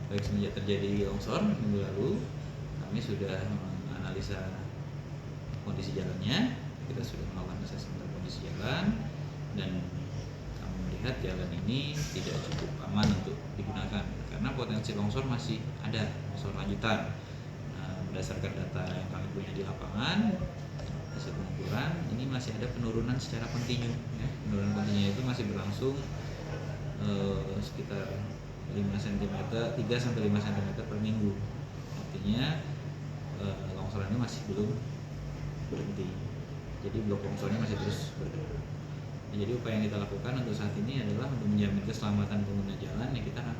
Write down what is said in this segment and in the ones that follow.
Baik semenjak terjadi longsor minggu lalu, kami sudah menganalisa kondisi jalannya, kita sudah melakukan asesmen kondisi jalan, dan kami melihat jalan ini tidak cukup aman untuk digunakan karena potensi longsor masih ada, longsor lanjutan. Berdasarkan data yang kami punya di lapangan, hasil pengukuran ini masih ada penurunan secara kontinu, ya. Penurunan kontinu itu masih berlangsung sekitar 5 cm, 3 sampai 5 cm per minggu. Artinya longsoran ini masih belum berhenti. Jadi blok longsornya masih terus bergerak. Nah, jadi upaya yang kita lakukan untuk saat ini adalah untuk menjamin keselamatan pengguna jalan, ya kita akan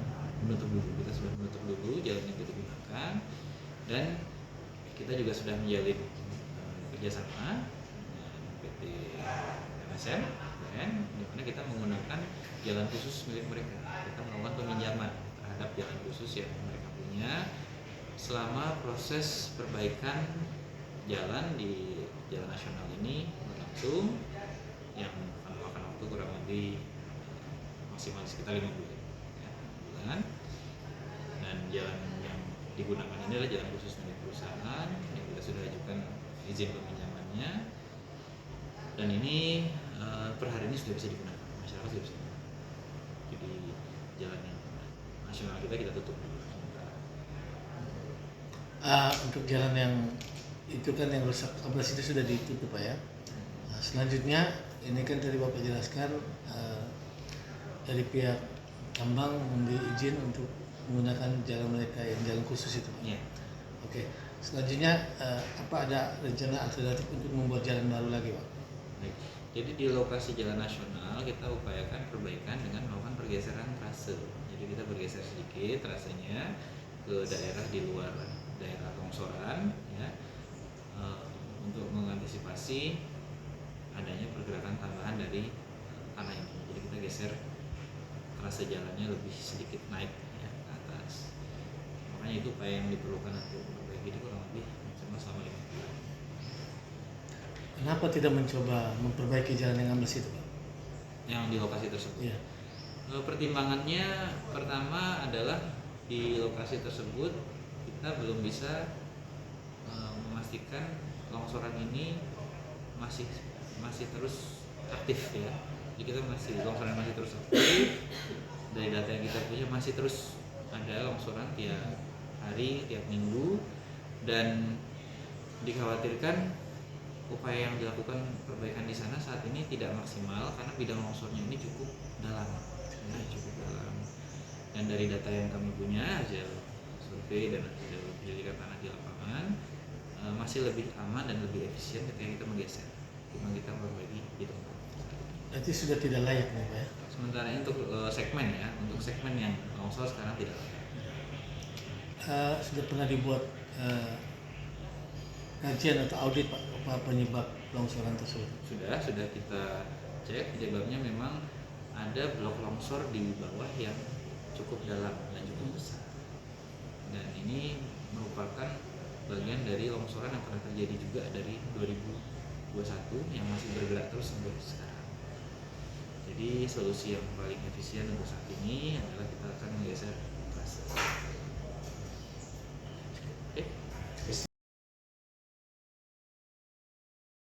menutup dulu. Kita sudah menutup dulu jalan yang kita gunakan, dan kita juga sudah menjalin kerjasama dengan PT MSM, di mana kita menggunakan jalan khusus milik mereka. Kita melakukan peminjaman terhadap jalan khusus yang mereka punya selama proses perbaikan jalan di jalan nasional ini berlangsung, yang memakan waktu kurang lebih maksimal sekitar 5 bulan, ya, 5 bulan. Dan jalan yang digunakan ini adalah jalan khusus milik perusahaan yang kita sudah ajukan izin peminjamannya, dan ini per hari ini sudah bisa digunakan, masyarakat sudah bisa digunakan. Jadi jalan yang nasional kita tutup dulu. Untuk jalan yang itu kan yang rusak 14 itu sudah ditutup Pak ya. Selanjutnya ini kan tadi Bapak jelaskan dari pihak tambang memberi izin untuk menggunakan jalan mereka yang jalan khusus itu Pak. Yeah. Oke. Selanjutnya apa ada rencana alternatif untuk membuat jalan baru lagi Pak? Baik. Jadi di lokasi jalan nasional kita upayakan perbaikan dengan melakukan pergeseran trase. Jadi kita bergeser sedikit trasenya ke daerah di luar daerah longsoran, ya, untuk mengantisipasi adanya pergerakan tambahan dari tanah ini. Jadi kita geser trase jalannya lebih sedikit naik, ya, ke atas. Makanya itu upaya yang diperlukan untuk memperbaiki ini kurang lebih selama 5 bulan. Kenapa tidak mencoba memperbaiki jalan yang ambles itu Pak? Yang di lokasi tersebut. Iya. Pertimbangannya pertama adalah di lokasi tersebut kita belum bisa memastikan longsoran ini masih terus aktif, ya. Jadi kita longsoran masih terus aktif. Dari data yang kita punya masih terus ada longsoran tiap hari, tiap minggu, dan dikhawatirkan upaya yang dilakukan perbaikan di sana saat ini tidak maksimal karena bidang longsornya ini cukup dalam, ya, cukup dalam. Dan dari data yang kami punya, hasil survei dan hasil penyelidikan tanah di lapangan, masih lebih aman dan lebih efisien ketika kita menggeser, cuma kita memperbaiki di tempat. Berarti sudah tidak layak nih Pak ya? Sementara ini untuk segmen, ya, untuk segmen yang longsor sekarang tidak layak. Sudah pernah dibuat kajian atau audit Pak apa penyebab longsoran tersebut? Sudah kita cek, penyebabnya memang ada blok longsor di bawah yang cukup dalam dan cukup besar, dan ini merupakan bagian dari longsoran yang pernah terjadi juga dari 2021 yang masih bergerak terus sampai sekarang. Jadi solusi yang paling efisien untuk saat ini adalah kita akan menggeser trase.